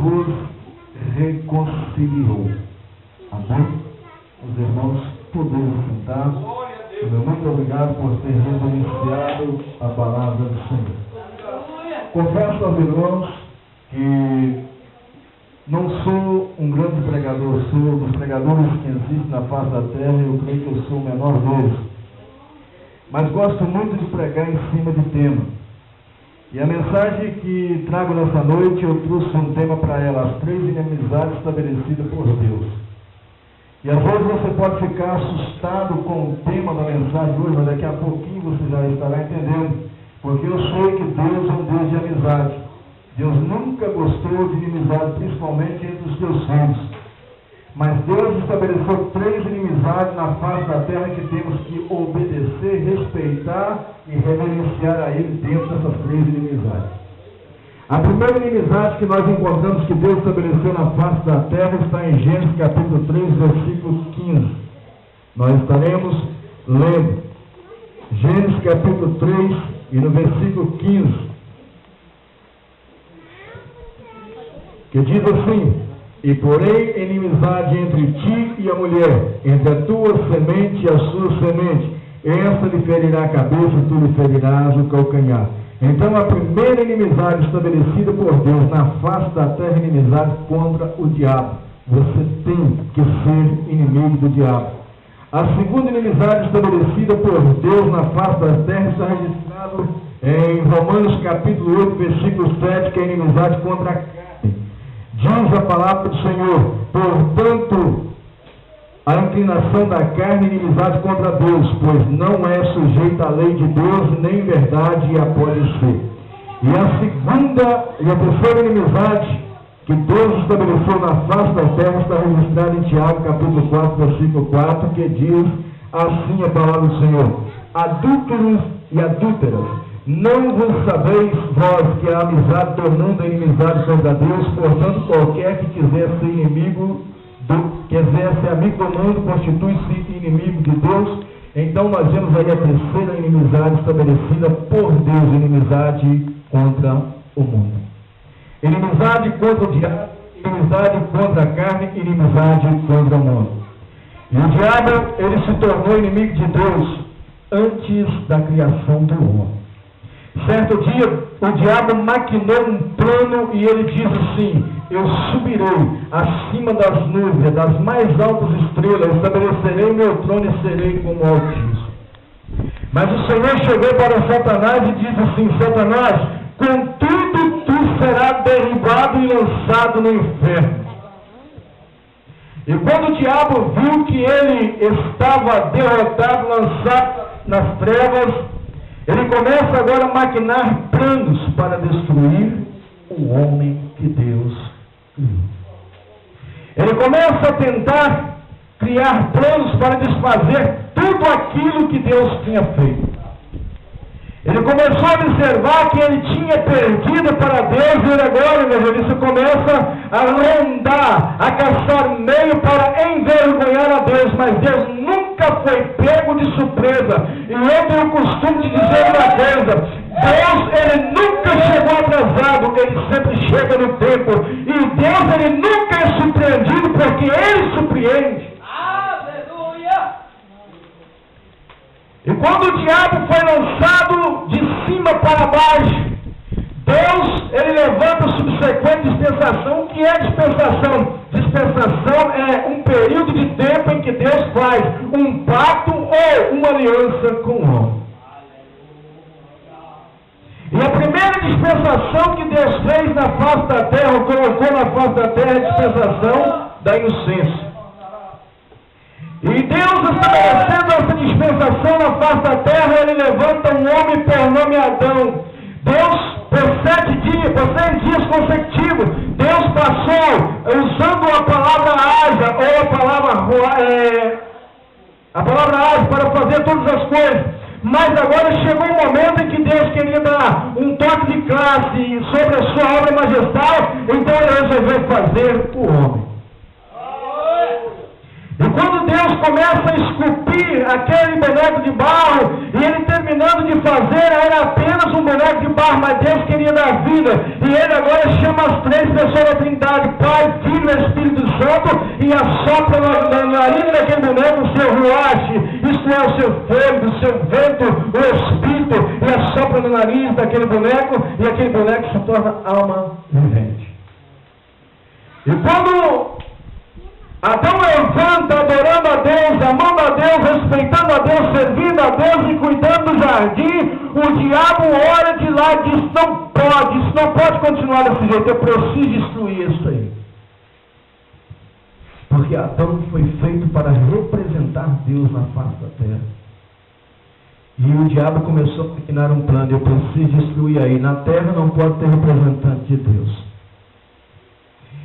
vos reconciliou. Amém? Os irmãos podem sentar. Meu muito obrigado por ter reverenciado a palavra do Senhor. Confesso aos irmãos que não sou um grande pregador, sou dos pregadores que existem na face da terra, eu creio que eu sou o menor deles. Mas gosto muito de pregar em cima de tema. E a mensagem que trago nessa noite, eu trouxe um tema para ela, as 3 inimizades estabelecidas por Deus. E às vezes você pode ficar assustado com o tema da mensagem hoje, mas daqui a pouquinho você já estará entendendo. Porque eu sei que Deus é um Deus de amizade. Deus nunca gostou de inimizade, principalmente entre os seus filhos. Mas Deus estabeleceu 3 inimizades na face da terra que temos que obedecer, respeitar e reverenciar a Ele dentro dessas 3 inimizades. A primeira inimizade que nós encontramos que Deus estabeleceu na face da terra está em Gênesis capítulo 3, versículo 15. Nós estaremos lendo Gênesis capítulo 3 e no versículo 15. Que diz assim: e porém inimizade entre ti e a mulher, entre a tua semente e a sua semente, essa lhe ferirá a cabeça, tu lhe ferirás o calcanhar. Então a primeira inimizade estabelecida por Deus na face da terra é inimizade contra o diabo. Você tem que ser inimigo do diabo. A segunda inimizade estabelecida por Deus na face da terra está registrado em Romanos capítulo 8, versículo 7, que é a inimizade contra a carne. Diz a palavra do Senhor: portanto, a inclinação da carne é inimizade contra Deus, pois não é sujeita à lei de Deus, nem em verdade a pode ser. E a segunda e a terceira inimizade que Deus estabeleceu na face da terra está registrada em Tiago, capítulo 4, versículo 4, que diz assim a palavra do Senhor: adúlteros e adúlteras, não vos sabeis vós que a amizade tornando a inimizade contra Deus? Portanto, qualquer que quiser ser amigo do mundo, constitui-se inimigo de Deus. Então nós vemos aí a terceira inimizade estabelecida por Deus, inimizade contra o mundo. Inimizade contra o diabo, inimizade contra a carne, inimizade contra o mundo. E o diabo, ele se tornou inimigo de Deus antes da criação do homem. Certo dia, o diabo maquinou um plano e ele diz assim: eu subirei acima das nuvens, das mais altas estrelas, estabelecerei meu trono e serei como o Altíssimo. Mas o Senhor chegou para Satanás e disse assim: Satanás, contudo tu serás derribado e lançado no inferno. E quando o diabo viu que ele estava derrotado, lançado nas trevas, ele começa agora a maquinar planos para destruir o homem que Deus criou. Ele começa a tentar criar planos para desfazer tudo aquilo que Deus tinha feito. Ele começou a observar que ele tinha perdido para Deus, e ele agora, meu irmão, isso começa a rondar, a caçar meio para envergonhar a Deus, mas Deus nunca foi pego de surpresa. E eu tenho o costume de dizer uma coisa: Deus, ele nunca chegou atrasado, ele sempre chega no tempo. E Deus, ele nunca é surpreendido, porque ele surpreende. E quando o diabo foi lançado de cima para baixo, Deus, ele levanta a subsequente dispensação. O que é dispensação? Dispensação é um período de tempo em que Deus faz um pacto ou uma aliança com o homem. E a primeira dispensação que Deus fez na face da terra, ou colocou na face da terra, é a dispensação da inocência. E Deus, estabelecendo essa dispensação na face da terra, ele levanta um homem por nome Adão. Deus, por 7 dias consecutivos, Deus passou usando a palavra haja, ou a palavra haja para fazer todas as coisas. Mas agora chegou um momento em que Deus queria dar um toque de classe sobre a sua obra majestade, então ele resolveu fazer o homem. E quando Deus começa a esculpir aquele boneco de barro, e ele terminando de fazer, era apenas um boneco de barro, mas Deus queria dar vida. E ele agora chama as três pessoas da Trindade, Pai, Filho e Espírito Santo, e assopra na nariz daquele boneco o seu ruache, isto é, o seu fôlego, o seu vento, o Espírito, e assopra no nariz daquele boneco, e aquele boneco se torna alma vivente. E quando Adão levanta, adorando a Deus, amando a Deus, respeitando a Deus, servindo a Deus e cuidando do jardim, o diabo olha de lá e diz: isso não pode continuar desse jeito, eu preciso destruir isso aí. Porque Adão foi feito para representar Deus na face da terra. E o diabo começou a maquinar um plano: eu preciso destruir aí, na terra não pode ter representante de Deus.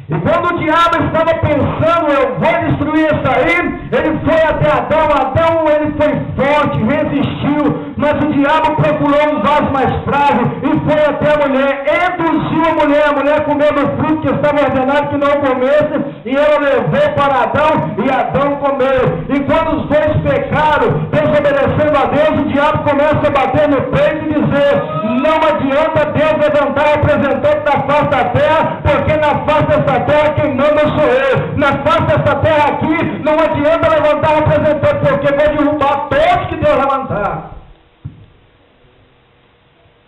E quando o diabo estava pensando, eu vou destruir isso aí, ele foi até Adão, ele foi forte, resistiu, mas o diabo procurou um vaso mais frágil e foi até a mulher, induziu a mulher comeu do fruto que estava ordenado que não comesse, e ela levou para Adão, e Adão comeu. E quando os dois pecaram, desobedecendo a Deus, o diabo começa a bater no peito e dizer: não adianta Deus levantar representante da face da terra, porque na face dessa terra quem manda sou eu. Na face dessa terra aqui não adianta levantar representante, porque vou derrubar todos que Deus levantar.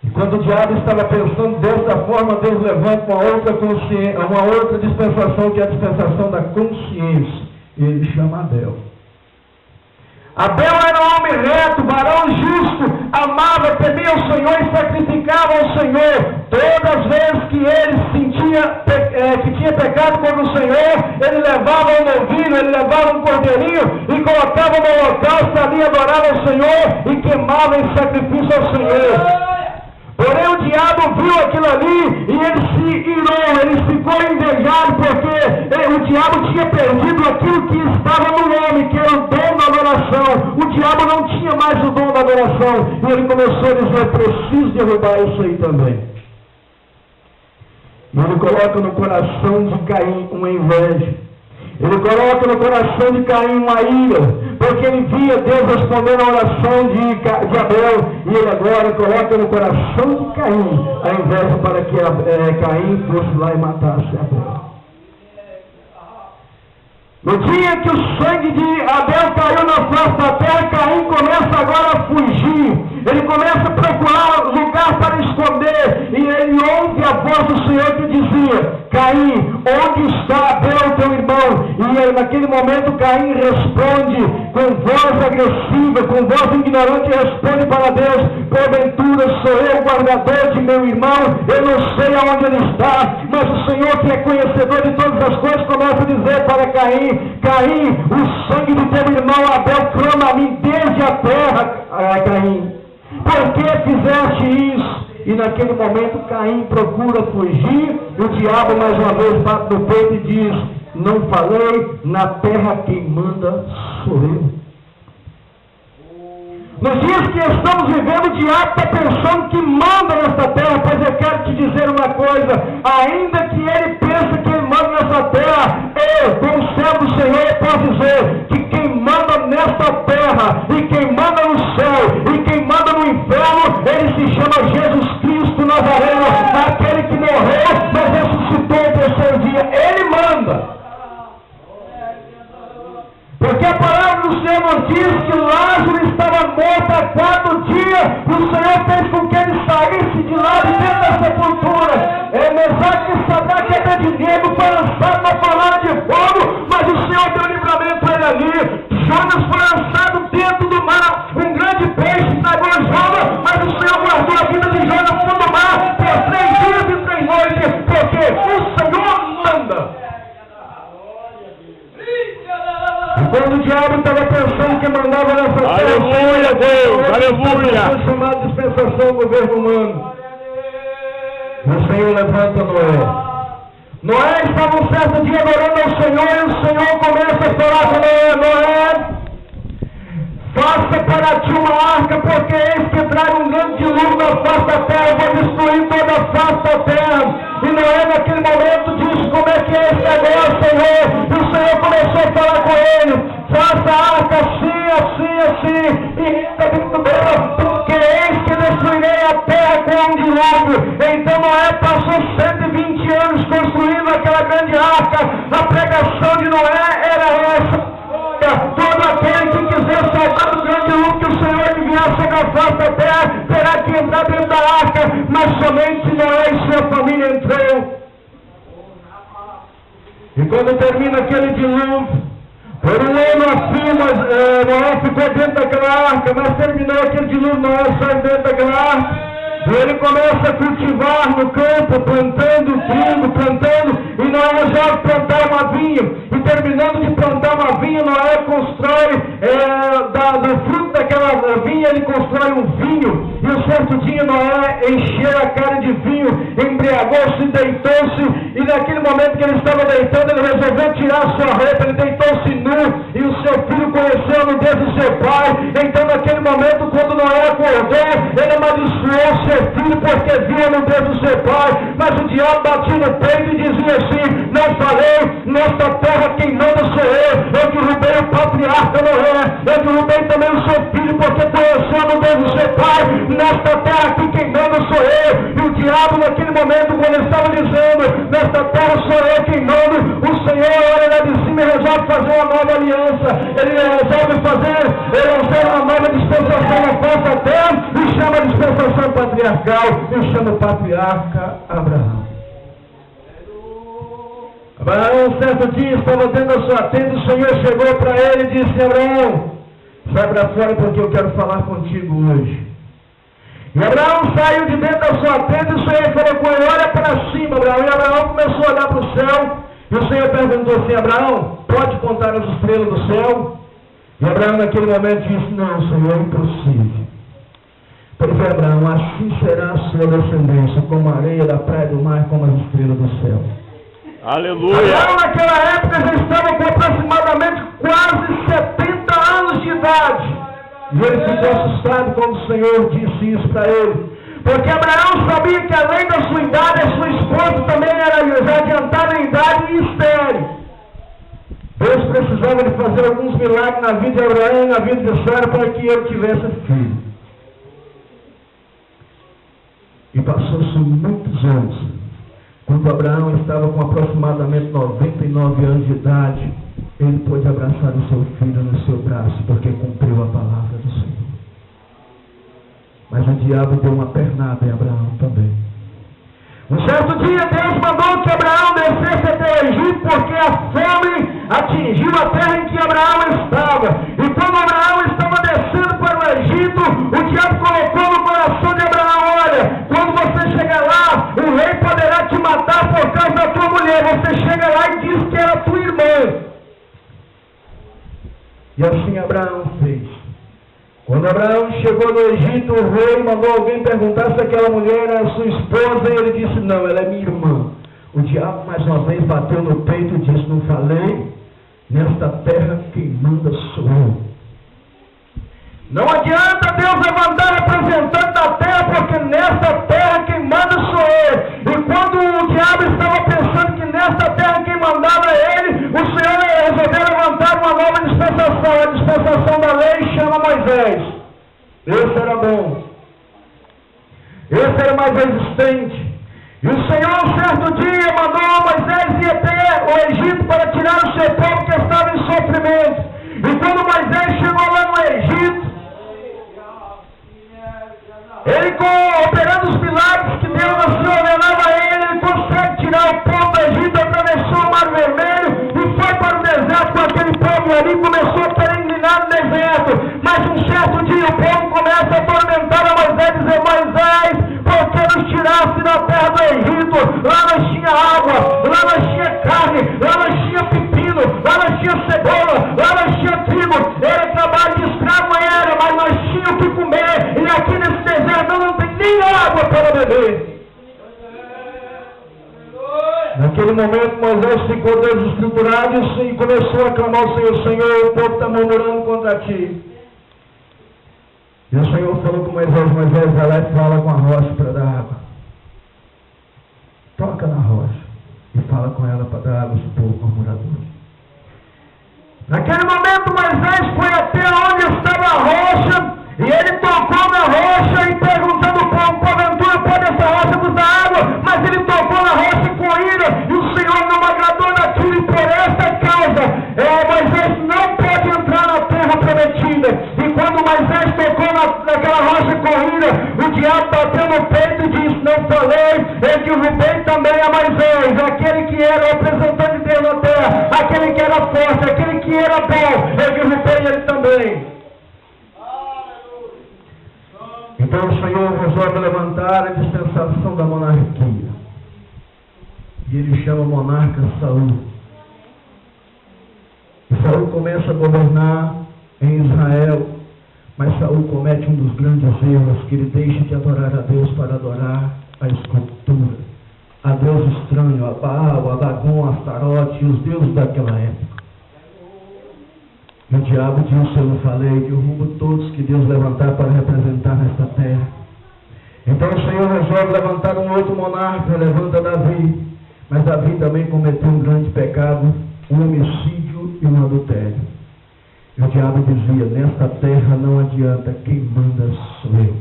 E quando o diabo estava pensando dessa forma, Deus levanta uma outra dispensação, que é a dispensação da consciência. E ele chama Abel. Abel era um homem reto, varão justo, amava, temia o Senhor e sacrificava ao Senhor. Todas as vezes que ele sentia que tinha pecado contra o Senhor, ele levava um novilho, ele levava um cordeirinho e colocava no holocausto ali, adorava ao Senhor e queimava em sacrifício ao Senhor. Porém o diabo viu aquilo ali e ele se irou, ele ficou invejado, porque o diabo tinha perdido aquilo que estava no homem, que era o dom da adoração. O diabo não tinha mais o dom da adoração, e ele começou a dizer: preciso derrubar isso aí também. E ele coloca no coração de Caim uma inveja. Ele coloca no coração de Caim uma ira, porque ele via Deus respondendo a oração de Abel, e ele agora coloca no coração de Caim a inveja para que Caim fosse lá e matasse Abel. No dia que o sangue de Abel caiu na face da terra, Caim começa agora a fugir. Ele começa a procurar lugar para esconder. E ele ouve a voz do Senhor que dizia: Caim, onde está Abel, teu irmão? E aí, naquele momento Caim responde com voz agressiva, com voz ignorante, responde para Deus: porventura sou eu o guardador de meu irmão? Eu não sei aonde ele está. Mas o Senhor, que é conhecedor de todas as coisas, começa a dizer para Caim: Caim, o sangue do teu irmão Abel clama a mim desde a terra. Caim, por que fizeste isso? E naquele momento Caim procura fugir, e o diabo mais uma vez bate no peito e diz: não falei, na terra quem manda sou eu. Nos dias que estamos vivendo, o diabo está pensando que manda nessa terra, pois eu quero te dizer uma coisa: ainda que ele pense que ele manda nessa terra, eu, como servo do Senhor, posso dizer que quem manda nessa terra, e quem manda no céu, e quem manda no inferno, ele se chama Jesus Cristo Nazareno, aquele que morreu, mas ressuscitou no terceiro dia. Ele manda. Porque a palavra do Senhor nos diz que Lázaro estava morto há 4 dias, e o Senhor fez com que ele saísse de lá de dentro da sepultura. Mesaque e Sadraque e Abednego foi lançado na palavra de fogo, mas o Senhor deu livramento para ele ali. Jonas foi lançado dentro do mar, um grande peixe tragou Jonas, mas o Senhor guardou a vida de Jonas no fundo do mar por 3 dias e 3 noites, porque o Senhor manda. Quando o diabo estava pensando que mandava nessa terra, aleluia, Deus, aleluia, foi chamada dispensação do governo humano. O Senhor levanta Noé. Noé estava um certo dia adorando ao Senhor, e o Senhor começa a falar com Noé: Noé, faça para ti uma arca, porque eis que trago um grande dilúvio na face da terra, vou destruir toda a face da terra. E Noé naquele momento disse: como é que é esse negócio, Senhor? E o Senhor começou a falar com ele: faça a arca assim, assim, assim, e está muito bem, porque eis que destruirei a terra com um dilúvio. Então Noé passou 120 anos construindo aquela grande arca. A pregação de Noé era essa: todo aquele que quiser salvar do grande dilúvio que o Senhor enviar sobre a face da terra, terá que entrar dentro da arca, mas somente Noé e sua família entrou. E quando termina aquele dilúvio, por um ano assim, Noé ficou dentro daquela arca, mas terminou aquele dilúvio, Noé sai dentro daquela arca. E ele começa a cultivar no campo, plantando trigo, plantando, e Noé já plantar uma vinha. E terminando de plantar uma vinha, Noé constrói, do fruto daquela vinha, ele constrói um vinho. E um certo dia Noé encheu a cara de vinho, embriagou-se, deitou-se, e naquele momento que ele estava deitando, ele resolveu tirar a sua roupa, ele deitou-se nu, e o seu filho conheceu a nudez do seu pai. Então naquele momento, quando Noé acordou, ele amaldiçoou seu filho porque viu a nudez do seu pai. Mas o diabo batia no peito e dizia assim: não falei, nesta terra quem manda sou eu derrubei o patriarca Noé, eu derrubei também o seu filho porque conheceu a nudez do seu pai. Nesta terra aqui quem manda sou eu. E o diabo naquele momento, quando ele estava dizendo nesta terra sou eu quem manda, o Senhor olha lá de cima e resolve fazer uma nova aliança. Ele resolve fazer uma nova dispensação na face da terra e chama a dispensação patriarcal e chama o patriarca Abraão. Abraão, certo dia, estava dentro da sua tenda, o Senhor chegou para ele e disse: Abraão, sai para fora porque eu quero falar contigo hoje. E Abraão saiu de dentro da sua tenda e o Senhor falou com ele: olha para cima, Abraão. E Abraão começou a olhar para o céu, e o Senhor perguntou assim: Abraão, pode contar as estrelas do céu? E Abraão naquele momento disse: não, Senhor, é impossível. Porque Abraão, assim será a sua descendência, como a areia da praia do mar, como as estrelas do céu. Aleluia! Abraão naquela época já estava com aproximadamente quase 70 anos de idade. E ele ficou assustado quando o Senhor disse isso para ele. Porque Abraão sabia que além da sua idade, a sua esposa também era já adiantada em idade e estéril. Deus precisava de fazer alguns milagres na vida de Abraão e na vida de Sara para que ele tivesse filho. E passou-se muitos anos. Quando Abraão estava com aproximadamente 99 anos de idade, ele pôde abraçar o seu filho no seu braço, porque cumpriu a palavra do Senhor. Mas o diabo deu uma pernada em Abraão também. Um certo dia Deus mandou que Abraão descesse até o Egito, porque a fome atingiu a terra em que Abraão estava. E quando Abraão estava descendo para o Egito, o diabo colocou no coração de Abraão: olha, quando você chegar lá, o rei poderá te matar por causa da tua mulher. Você chega lá e diz que era tua irmã. E assim Abraão fez. Quando Abraão chegou no Egito, o rei mandou alguém perguntar se aquela mulher era sua esposa, e ele disse: não, ela é minha irmã. O diabo mais uma vez bateu no peito e disse: não falei, nesta terra quem manda sou eu. Não adianta Deus levantar representante da terra, porque nesta terra quem manda sou eu. E quando o diabo estava pensando que nesta terra quem mandava é ele, o Senhor resolveu levantar uma nova dispensação, a dispensação da lei, chama Moisés. Esse era bom. Esse era mais resistente. E o Senhor, certo dia, mandou Moisés ir até o Egito para tirar o seu povo que estava em sofrimento. E quando Moisés chegou lá no Egito, ele, operando os milagres que Deus assim ordenava a ele consegue tirar o povo do Egito, atravessou o Mar Vermelho e foi para o deserto com aquele povo ali, começou a peregrinar no deserto. Mas um certo dia o povo começa a atormentar a Moisés, dizer: Moisés, por que nos tiraste da terra do Egito? Lá nós tinha água, lá nós tinha carne, lá nós tinha pepino, lá nós tinha cebola, lá nós tinha trigo. Era trabalho de escravo, era, mas nós tínhamos o que comer. E aqui nesse deserto não tem nem água para beber. Naquele momento Moisés ficou desestruturado e começou a clamar ao Senhor: Senhor, o povo está murmurando contra ti. E o Senhor falou com Moisés: Moisés, vai lá e fala com a rocha para dar água. Toca na rocha e fala com ela para dar água ao povo murmurador. Naquele momento Moisés foi até onde estava a rocha, e ele tocou na rocha e perguntando porventura pode essa rocha nos dar água, mas ele tocou na rocha com ira, e o Senhor não agradou daquilo, e por essa causa Moisés não pode entrar na terra prometida. E quando Moisés tocou naquela rocha com ira, o diabo bateu no peito e disse, não falei, eu derrubei também a Moisés, aquele que era o representante de Deus na terra, aquele que era forte, aquele que era bom, eu derrubei ele também. Então o Senhor resolve levantar a dispensação da monarquia. E ele chama o monarca Saul. E Saul começa a governar em Israel. Mas Saul comete um dos grandes erros, que ele deixa de adorar a Deus para adorar a escultura, a Deus estranho, a Baal, a Dagon, a Astarote e os deuses daquela época. E o diabo disse, eu não falei, derrubo todos que Deus levantar para representar nesta terra. Então o Senhor resolve levantar um outro monarca, levanta Davi. Mas Davi também cometeu um grande pecado, um homicídio e um adultério. E o diabo dizia, nesta terra não adianta, quem manda sou eu.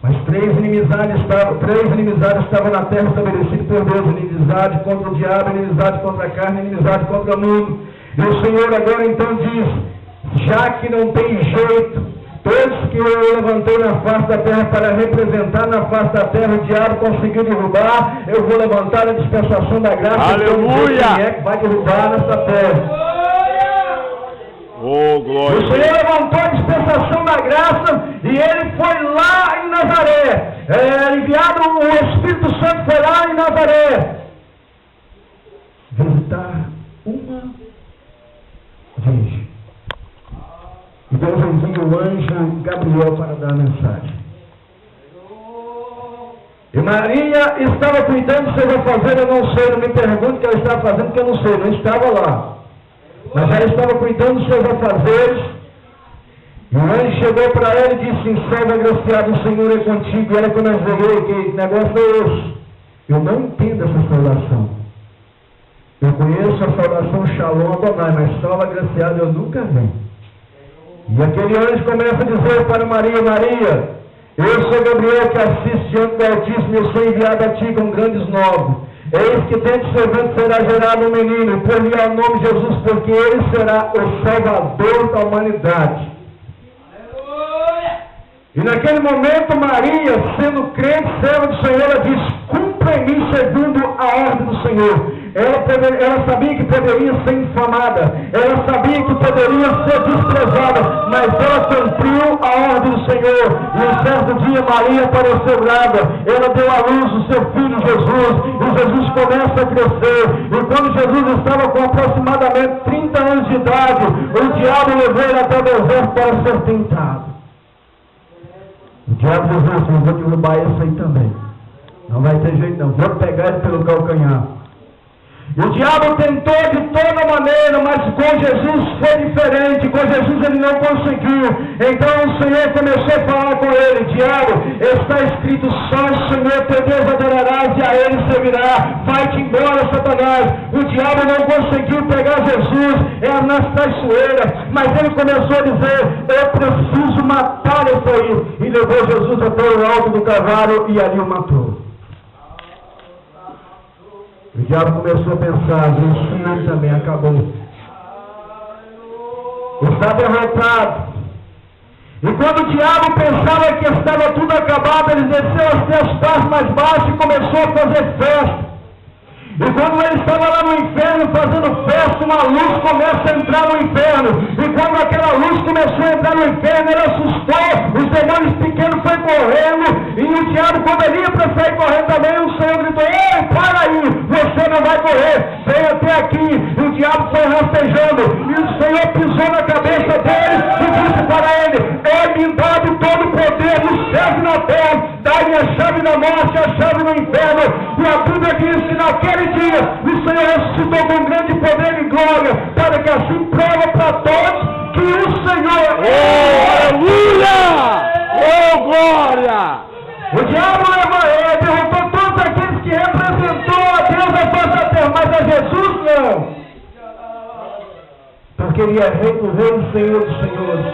Mas três inimizades estavam na terra estabelecidas por Deus, inimizade contra o diabo, inimizade contra a carne, inimizade contra o mundo. E o Senhor agora então diz, já que não tem jeito, todos que eu levantei na face da terra para representar na face da terra, o diabo conseguiu derrubar, eu vou levantar a dispensação da graça. Aleluia! Então, quem é que vai derrubar nessa terra? Oh, glória! O Senhor levantou a dispensação da graça e ele foi lá em Nazaré. Enviado, o Espírito Santo foi lá em Nazaré visitar uma virgem. E Deus envia o anjo Gabriel para dar a mensagem. E Maria estava cuidando dos seus afazeres, eu não sei, não me pergunte o que ela estava fazendo, porque eu não sei, não estava lá. Mas ela estava cuidando dos seus afazeres. E o anjo chegou para ela e disse, salve agraciado, o Senhor é contigo. E ela começou a dizer, que negócio é esse? Eu não entendo essa saudação. Eu conheço a saudação Shalom Adonai, mas salve agraciado eu nunca vi. E aquele anjo começa a dizer para Maria, Maria, eu sou Gabriel que assiste diante do Altíssimo, eu sou enviado a ti com grandes novos. Eis que dentro do seu ventre será gerado um menino, e por-lhe o nome de Jesus, porque ele será o Salvador da humanidade. E naquele momento Maria, sendo crente, serva do Senhor, ela diz, cumpra em mim segundo a ordem do Senhor. Ela sabia que poderia ser infamada, ela sabia que poderia ser desprezada, mas ela cumpriu a ordem do Senhor. E um certo dia Maria apareceu grávida, ela deu à luz o seu filho Jesus, e Jesus começa a crescer. E quando Jesus estava com aproximadamente 30 anos de idade, o diabo levou ele até o deserto para ser tentado. O diabo dizia assim, vou derrubar esse aí também, não vai ter jeito não, vou pegar ele pelo calcanhar. O diabo tentou de toda maneira, mas com Jesus foi diferente. Com Jesus ele não conseguiu. Então o Senhor começou a falar com ele, diabo, está escrito, só o Senhor teu Deus adorarás e a ele servirá. Vai-te embora, Satanás. O diabo não conseguiu pegar Jesus, era nas traiçoeiras, mas ele começou a dizer, eu preciso matar esse aí. E levou Jesus até o alto do cavalo e ali o matou. O diabo começou a pensar, isso também acabou. Está derrotado. E quando o diabo pensava que estava tudo acabado, ele desceu até as partes mais baixas e começou a fazer festa. E quando ele estava lá no inferno fazendo festa, uma luz começa a entrar no inferno. E quando aquela luz começou a entrar no inferno, ele assustou. Os demônios pequenos foram correndo. E o diabo, quando ele ia para sair correndo também, o Senhor gritou, ei, para aí, você não vai correr. Vem até aqui. E o diabo foi rastejando. E o Senhor pisou na cabeça dele e disse para ele, é-me dado todo o poder no céu e na terra. Dai-me a chave da morte, a chave do inferno. E a Bíblia diz que naquele dia o Senhor ressuscitou com grande poder e glória, para que assim prova para todos que o Senhor aleluia! Oh, glória! O diabo derrotou todos aqueles que representou a Deus a face da terra, mas a Jesus não. porque Ele é Rei do Rei e Senhor dos Senhores.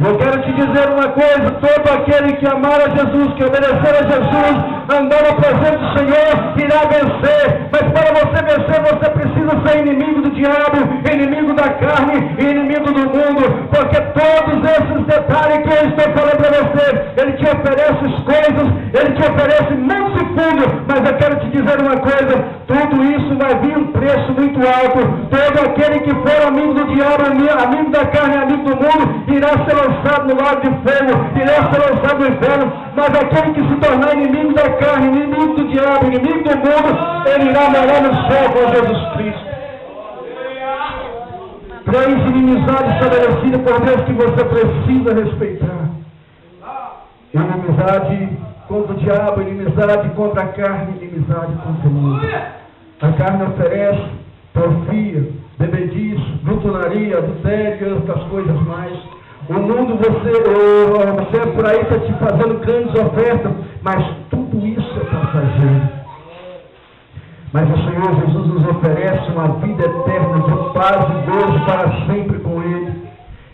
Eu quero te dizer uma coisa: todo aquele que amar a Jesus, que obedecer a Jesus, andar na presença do Senhor, irá vencer. Mas para você vencer, você precisa ser inimigo do diabo, inimigo da carne e inimigo do mundo, porque todos esses detalhes que eu estou falando para você, Ele te oferece coisas, Ele te oferece muito fundo, mas eu quero te dizer uma coisa: tudo isso vai vir um preço muito alto. Todo aquele que for amigo do diabo, amigo da carne, amigo do mundo, irá ser lançado no lago de fogo, irá ser lançado no inferno. Mas aquele que se tornar inimigo da carne, inimigo do diabo, inimigo do mundo, ele irá morar no céu com Jesus Cristo. 3 inimizades estabelecidas por Deus que você precisa respeitar: inimizade contra o diabo, inimizade contra a carne, inimizade contra o mundo. A carne oferece porfia, bebedice, glutonaria, adultério e outras coisas mais. O mundo, você por aí está te fazendo grandes ofertas, mas tudo isso é passageiro. Mas o Senhor Jesus nos oferece uma vida eterna de paz e gozo para sempre com Ele.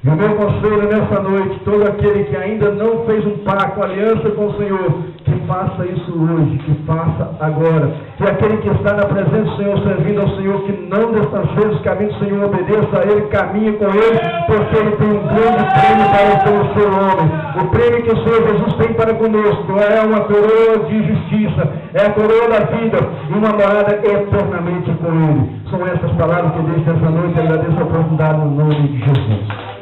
E o meu conselho nessa noite: todo aquele que ainda não fez um pacto, aliança com o Senhor, que faça isso hoje, que faça agora. E aquele que está na presença do Senhor, servindo ao Senhor, que não distancie dos caminhos do Senhor, obedeça a Ele, caminhe com Ele, porque Ele tem um grande prêmio para o seu homem. O prêmio que o Senhor Jesus tem para conosco é uma coroa de justiça, é a coroa da vida e uma morada eternamente com Ele. São essas palavras que eu deixo essa noite. Agradeço a oportunidade no nome de Jesus.